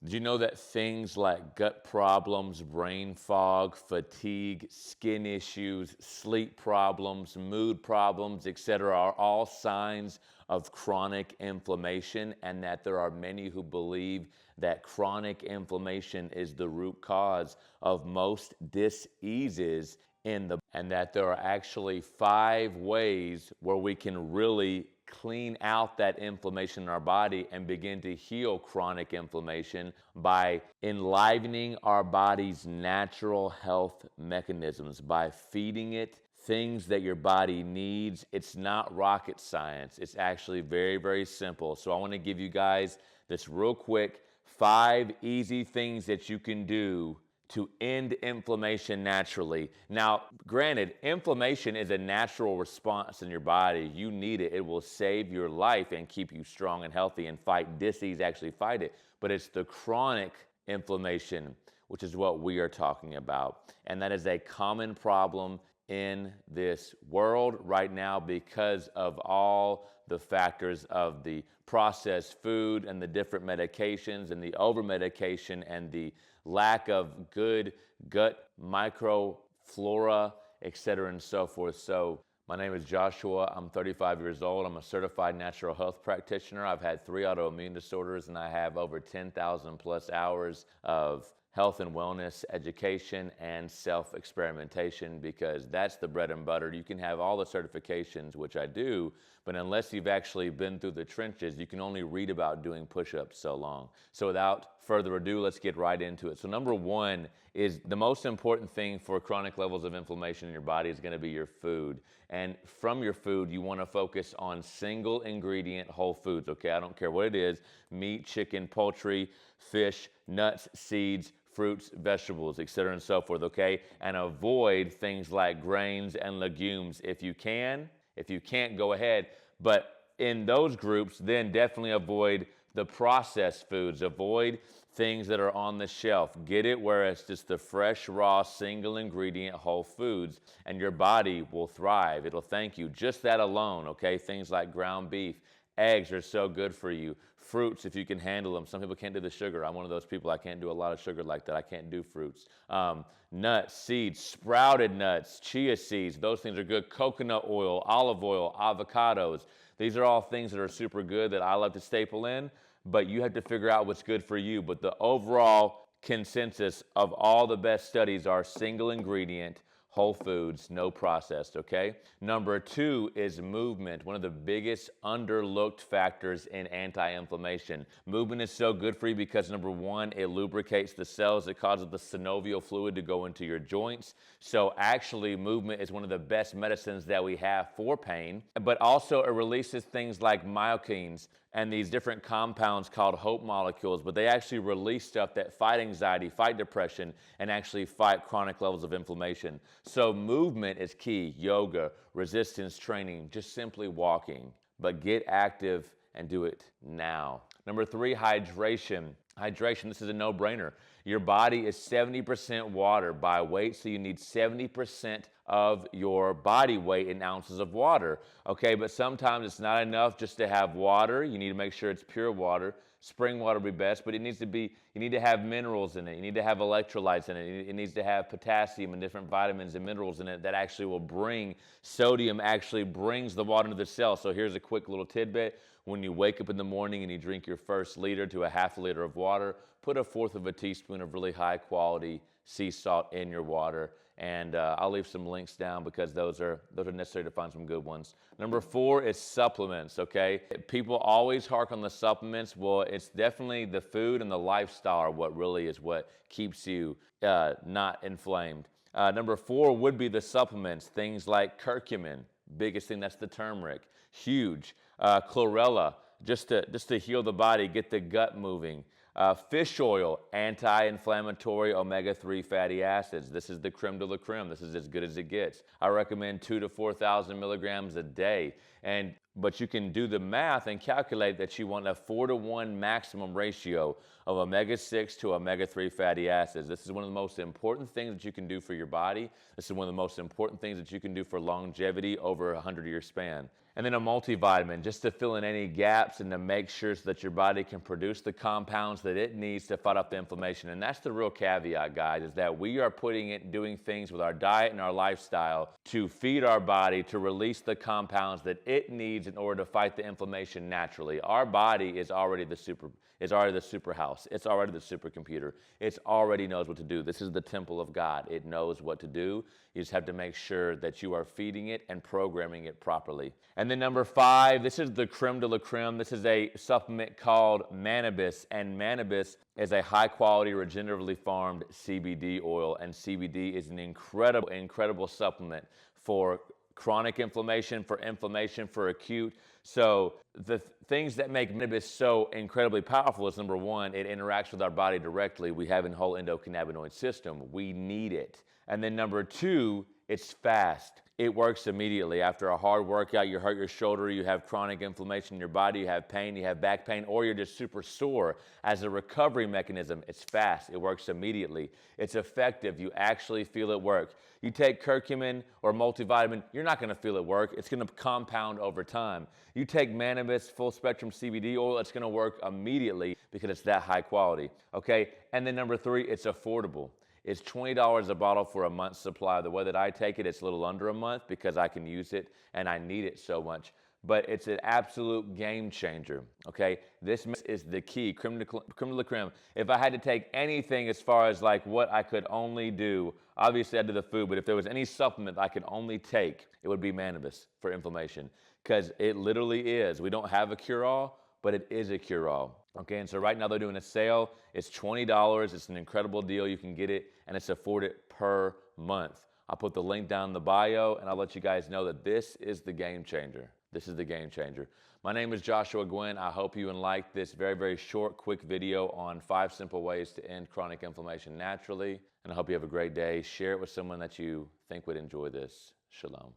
Did you know that things like gut problems, brain fog, fatigue, skin issues, sleep problems, mood problems, etc., are all signs of chronic inflammation, and that there are many who believe that chronic inflammation is the root cause of most diseases and that there are actually 5 ways where we can really clean out that inflammation in our body and begin to heal chronic inflammation by enlivening our body's natural health mechanisms, by feeding it things that your body needs. It's not rocket science. It's actually very, very simple. So I want to give you guys this real quick 5 easy things that you can do to end inflammation naturally. Now, granted, inflammation is a natural response in your body. You need it. It will save your life and keep you strong and healthy and fight disease, actually fight it. But it's the chronic inflammation, which is what we are talking about. And that is a common problem in this world right now because of all the factors of the processed food and the different medications and the over medication and the lack of good gut microflora, etc., and so forth. So my name is Joshua. I'm 35 years old. I'm a certified natural health practitioner. I've had 3 autoimmune disorders, and I have over 10,000 plus hours of health and wellness education and self-experimentation, because that's the bread and butter. You can have all the certifications, which I do, but unless you've actually been through the trenches, you can only read about doing push-ups so long. So without further ado, let's get right into it. So number 1 is the most important thing for chronic levels of inflammation in your body is going to be your food. And from your food, you want to focus on single ingredient whole foods, okay? I don't care what it is: meat, chicken, poultry, fish, nuts, seeds, fruits, vegetables, etc., and so forth, okay? And avoid things like grains and legumes if you can. If you can't, go ahead. But in those groups, then definitely avoid the processed foods. Avoid things that are on the shelf. Get it where it's just the fresh, raw, single ingredient whole foods, and your body will thrive. It'll thank you. Just that alone, okay? Things like ground beef. Eggs are so good for you. Fruits, if you can handle them. Some people can't do the sugar. I'm one of those people. I can't do a lot of sugar like that. I can't do fruits. Nuts, seeds, sprouted nuts, chia seeds. Those things are good. Coconut oil, olive oil, avocados. These are all things that are super good that I love to staple in, but you have to figure out what's good for you. But the overall consensus of all the best studies are single ingredient, whole foods, no processed, okay? Number 2 is movement, one of the biggest underlooked factors in anti-inflammation. Movement is so good for you because number 1, it lubricates the cells. It causes the synovial fluid to go into your joints. So actually, movement is one of the best medicines that we have for pain, but also it releases things like myokines and these different compounds called hope molecules, but they actually release stuff that fight anxiety, fight depression, and actually fight chronic levels of inflammation. So movement is key. Yoga, resistance training, just simply walking. But get active and do it now. Number 3, hydration. Hydration, this is a no-brainer. Your body is 70% water by weight, so you need 70% of your body weight in ounces of water. Okay, but sometimes it's not enough just to have water. You need to make sure it's pure water. Spring water would be best, but it needs to be, you need to have minerals in it. You need to have electrolytes in it. It needs to have potassium and different vitamins and minerals in it that actually will bring, sodium actually brings the water into the cell. So here's a quick little tidbit. When you wake up in the morning and you drink your first liter to a half a liter of water, put 1/4 teaspoon of really high quality sea salt in your water. And I'll leave some links down because those are necessary to find some good ones. Number 4 is supplements, okay? People always hark on the supplements. Well, it's definitely the food and the lifestyle are what really is what keeps you not inflamed. Number 4 would be the supplements, things like curcumin. Biggest thing, that's the turmeric. Huge. Chlorella, just to heal the body, get the gut moving. Fish oil, anti-inflammatory omega-3 fatty acids. This is the creme de la creme. This is as good as it gets. I recommend 2,000 to 4,000 milligrams a day. But you can do the math and calculate that you want a 4-to-1 maximum ratio of omega-6 to omega-3 fatty acids. This is one of the most important things that you can do for your body. This is one of the most important things that you can do for longevity over a 100-year span. And then a multivitamin, just to fill in any gaps and to make sure so that your body can produce the compounds that it needs to fight off the inflammation. And that's the real caveat, guys, is that we are putting it, doing things with our diet and our lifestyle to feed our body to release the compounds that it needs in order to fight the inflammation naturally. Our body is already the super house. It's already the supercomputer. It already knows what to do. This is the temple of God. It knows what to do. You just have to make sure that you are feeding it and programming it properly. And then number 5, this is the creme de la creme. This is a supplement called MANNABIS, and MANNABIS is a high-quality, regeneratively farmed CBD oil, and CBD is an incredible supplement for chronic inflammation, for acute. So the things that make MANNABIS so incredibly powerful is, number 1, it interacts with our body directly. We have a whole endocannabinoid system. We need it. And then number 2, it's fast. It works immediately. After a hard workout, you hurt your shoulder, you have chronic inflammation in your body, you have pain, you have back pain, or you're just super sore. As a recovery mechanism, it's fast. It works immediately. It's effective. You actually feel it work. You take curcumin or multivitamin, you're not going to feel it work. It's going to compound over time. You take MANNABIS full spectrum CBD oil, it's going to work immediately because it's that high quality. Okay? And then number 3, it's affordable. It's $20 a bottle for a month's supply. The way that I take it, it's a little under a month because I can use it and I need it so much. But it's an absolute game changer, okay? This is the key, creme de la creme. If I had to take anything as far as like what I could only do, obviously I do the food, but if there was any supplement I could only take, it would be MANNABIS for inflammation, because it literally is. We don't have a cure-all, but it is a cure-all. Okay, and so right now they're doing a sale. It's $20. It's an incredible deal. You can get it, and it's afforded per month. I'll put the link down in the bio, and I'll let you guys know that this is the game changer. This is the game changer. My name is Joshua Gwynn. I hope you liked this very short, quick video on 5 simple ways to end chronic inflammation naturally. And I hope you have a great day. Share it with someone that you think would enjoy this. Shalom.